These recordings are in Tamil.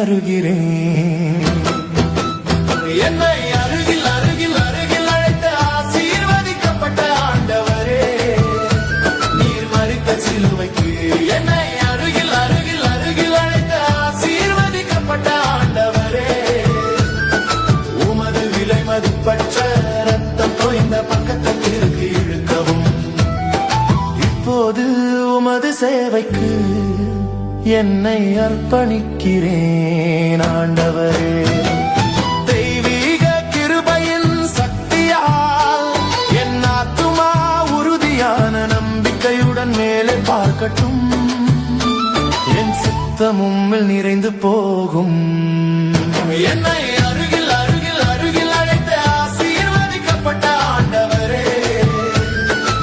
வருகிறேன். என்னை அருகில் அருகில் அருகில் அழைத்த ஆசீர்வதிக்கப்பட்ட ஆண்டவரே, நீர் மரித்த சிலுவைக்கு என்னை அருகில் அருகில் அருகில் அழைத்த ஆசீர்வதிக்கப்பட்ட ஆண்டவரே, உமது விலை மதிப்பற்ற ரத்தம் தோய்ந்த பக்கத்திற்கு இழுக்கவும் இப்போது உமது சேவைக்கு என்னை அர்ப்பணிக்கிறேன் ஆண்டவரே. தெய்வீக கிருபையின் சக்தியால் என் ஆத்துமா உறுதியான நம்பிக்கையுடன் மேலே பார்க்கட்டும். என் சித்தமும் நிறைந்து போகும். என்னை அருகில் அருகில் அருகில் அழைத்த ஆசீர்வதிக்கப்பட்ட ஆண்டவரே,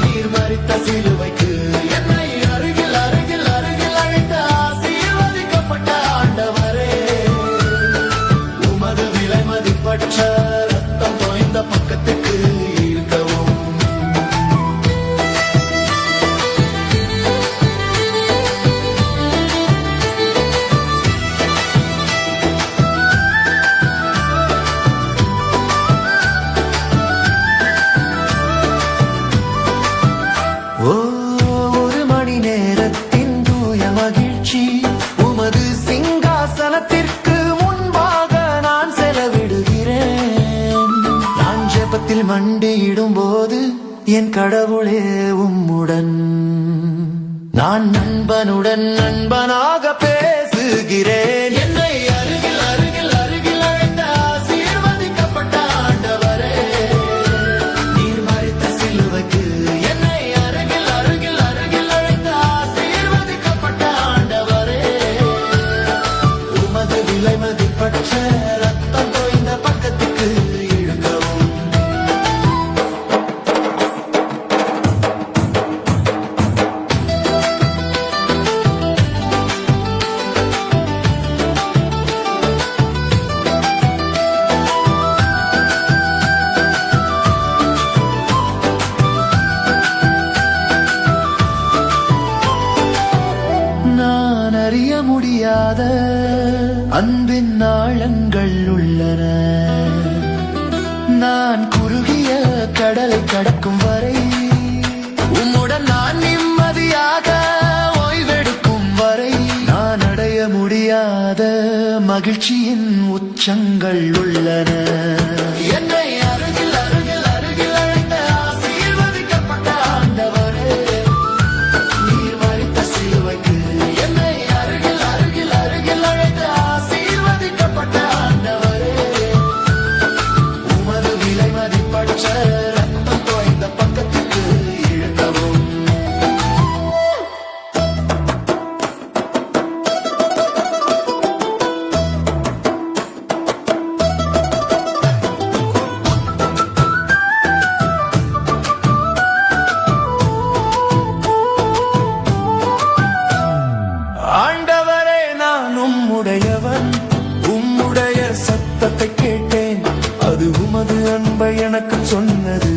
நீர் மரித்த சிலுவைக்கு என்னை அருகில் அருகில் அருகில் அழைத்த ஆசீர்வதிக்கப்பட்ட ஆண்டவரே, உமது விலை மதிப்பற்ற ரத்தம் தோய்ந்த பக்கத்துக்கு இருக்கவும் ஒரு மணி நேரத்தின் தூய மகிழ்ச்சி உமது சிங்காசனத்திற்கு முன்பாக நான் செலவிடுகிறேன். நான் ஜெபத்தில் மண்டியிடும் போது என் கடவுளே உம்முடன் நான் நண்பனுடன் நண்பனாக பேசுகிறேன். என்னை அருகில் அருகில் அருகில் அழைத்த ஆசீர்வதிக்கப்பட்ட ஆண்டவரே, நீர் மரித்த சிலுவைக்கு என்னை அருகில் அருகில் அருகில் அழைத்த ஆசீர்வதிக்கப்பட்ட ஆண்டவரே, உமது விலை மதிப்பற்ற ரத்தம் தோய்ந்த பக்கத்துக்கு இழுக்கவும் நான் அறிய முடியாத அன்பின் ஆழங்கள் உள்ளன. நான் குறுகிய கடலை கடக்கும் வரை உம்முடன் நான் நிம்மதியாக ஓய்வெடுக்கும் வரை நான் அடைய முடியாத மகிழ்ச்சியின் உச்சங்கள் உள்ளன. என்னை அருகில் அருகில் அருகில் அழைத்த ஆசீர்வதிக்கப்பட்ட ஆண்டவரே, நீர் மரித்த சிலுவைக்கு என்னை அருகில் அருகில் அருகில் அழைத்த ஆசீர்வதிக்கப்பட்ட ஆண்டவரே, உமது விலை மதிப்பற்ற ரத்தம் தோய்ந்த பக்கத்துக்கு இழுக்கவும் ஆண்டவரே, நான் உம்முடையவன். உம்முடைய சத்தத்தை கேட்டேன், அது உமது அன்பை எனக்கு சொன்னது.